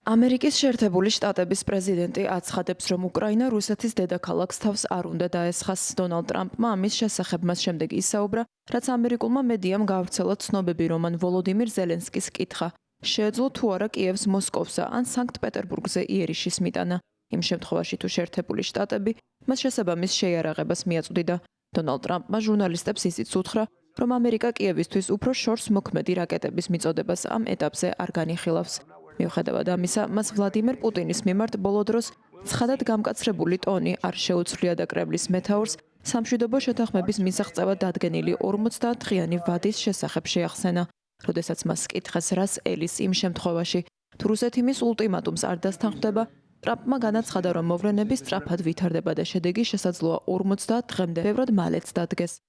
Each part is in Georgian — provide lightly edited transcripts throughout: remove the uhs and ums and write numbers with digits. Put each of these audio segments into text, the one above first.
ამერიკის შეერთებული შტატების პრეზიდენტი აცხადებს, რომ უკრაინა რუსეთის დედაქალაქს თავს არ უნდა დაესხას. დონალდ ტრამპმა ამის შესახებ მას შემდეგ ისაუბრა, რაც ამერიკულმა მედიამ გაავრცელა ცნობები, რომ მან ვოლოდიმირ ზელენსკის კითხა, შეეძლო თუ არა კიევს მოსკოვსა ან სანქტ-პეტერბურგზე იერიშის მიტანა. იმ შემთხვევაში თუ შეერთებული შტატები მას შესაბამის შეიარაღებას მიაწვდიდა. დონალდ ტრამპმა ჟურნალისტებს ისიც უთხრა, რომ ამერიკა კიევისთვის უფრო შორს მოქმედი რაკეტების მიწოდებას ამ ეტაპზე არ განიხილავს. მიუხედავად ამისა, მას ვლადიმერ პუტინის მიმართ ბოლო დროს ცხადად გამკაცრებული ტონი არ შეუცვლია და კრემლის მეთაურს სამშვიდობო შეთანხმების მისაღწევად დადგენილი 50-დღიანი ვადის შესახებ შეახსენა. როდესაც მას კითხეს, რას ელის იმ შემთხვევაში, თუ რუსეთი მის ულტიმატუმს არ დასთანხმდება, ტრამპმა განაცხადა, რომ მოვლენები სწრაფად ვითარდება და შედეგი შესაძლოა 50 დღემდე ბევრად მალეც დადგეს.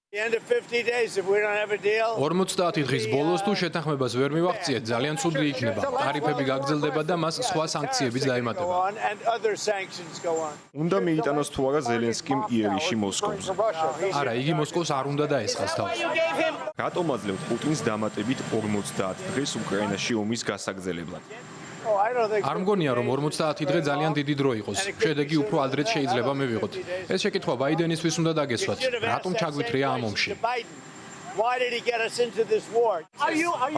50 დღის ბოლოს თუ შეთანხმებას ვერ მივაღწიეთ, ძალიან ცუდი იქნება. ტარიფები გაგრძელდება და მას სხვა სანქციებიც დაემატება. უნდა მიიტანოს თუ არა ზელენსკიმ იერიში მოსკოვზე. არა, იგი მოსკოვს არ უნდა დაესხას თავს. რატომ აძლევთ პუტინს დამატებით 50 დღეს უკრაინაში ომის გასაგრძელებლად? არ მგონია, რომ 50 დღე ძალიან დიდი დრო იყოს. შედეგი უფრო ადრეც შეიძლება მივიღოთ. ეს შეკითხვა ბაიდენისთვის უნდა დაგესვათ. რატომ ჩაგვითრია ამ ომში?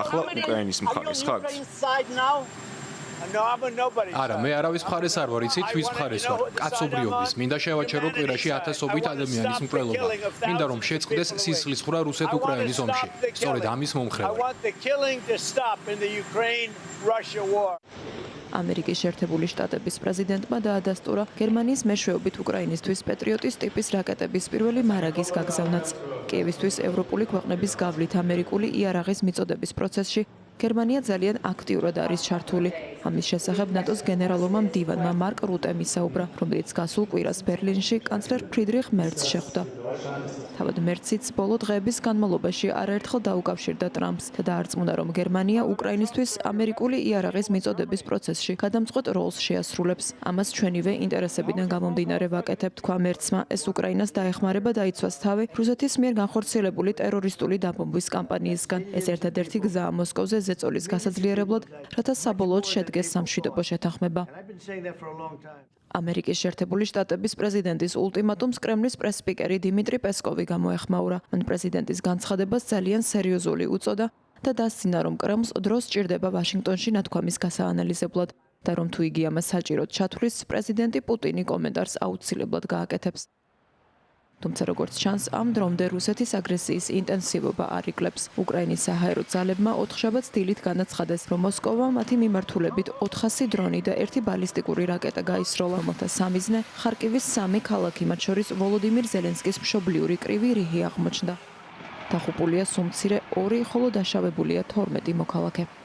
ახლა უკრაინის მხარეს ხართ? არა, მე არავის მხარეს არ ვარ, იცით, ვის მხარეს ვარ? კაცობრიობის. მინდა შევაჩერო კვირაში 1000-ობით ადამიანის მკვლელობა. მინდა რომ შეწყდეს სისხლისღვრა რუსეთ-უკრაინის ომში. სწორედ ამის მომხრე ვარ. ამერიკის შეერთებული შტატების პრეზიდენტმა დაადასტურა გერმანიის მეშვეობით უკრაინისთვის პეტრიოტის ტიპის რაკეტების პირველი მარაგის გაგზავნაც. კიევისთვის ევროპული ქვეყნების გავლით ამერიკული იარაღის მიწოდების პროცესში გერმანია ძალიან აქტიურად არის ჩართული. ამის შესახებ ნატოს გენერალურმა მდივანმა მარკ რუტემ ისაუბრა, რომელიც გასულ კვირას ბერლინში კანცლერ ფრიდრიხ მერცს შეხვდა. თავად მერციც ბოლო დღეების განმავლობაში არაერთხელ დაუკავშირდა ტრამპს და დაარწმუნა, რომ გერმანია უკრაინისთვის ამერიკული იარაღის მიწოდების პროცესში გადამწყვეტ როლს შეასრულებს. ამას ჩვენივე ინტერესებიდან გამომდინარე ვაკეთებ, თქვა მერცმა, ეს უკრაინას დაეხმარება დაიცვას თავი რუსეთის მიერ განხორციელებული ტერორისტული დაბომბვის კამპანიისგან. ეს ერთადერთი გზაა მოსკოვზე ზეწოლის გასაძლიერებლად, რათა საბოლოოდ შედგეს სამშვიდობო შეთანხმება. ამერიკის შეერთებული შტატების პრეზიდენტის ულტიმატუმს კრემლის პრეს-სპიკერი დიმიტრი პესკოვი გამოეხმაურა. მან პრეზიდენტის განცხადებას ძალიან სერიოზული უწოდა და დასცინა, რომ კრემლს დრო სჭირდება ვაშინგტონში ნათქვამის გასაანალიზებლად და რომ თუ იგი ამას საჭიროდ ჩათვლის, პრეზიდენტი პუტინი კომენტარს აუცილებლად გააკეთებს. თუმცა როგორც ჩანს, ამ დრომდე რუსეთის აგრესიის ინტენსივობა არ იკლებს. უკრაინის საჰაერო ძალებმა 4 შაბათს დილით განაცხადეს, რომ მოსკოვამ მათი მიმართულებით 400 დრონი და 1 ბალისტიკური რაკეტა გაისროლა, რომელთა სამიზნე ხარკივის 3 ქალაქი, მათ შორის ვოლოდიმირ ზელენსკის მშობლიური კრივი რიგი აღმოჩნდა. დახუპულია სუმცირე 2, ხოლო დაშავებულია 12 მოქალაქე.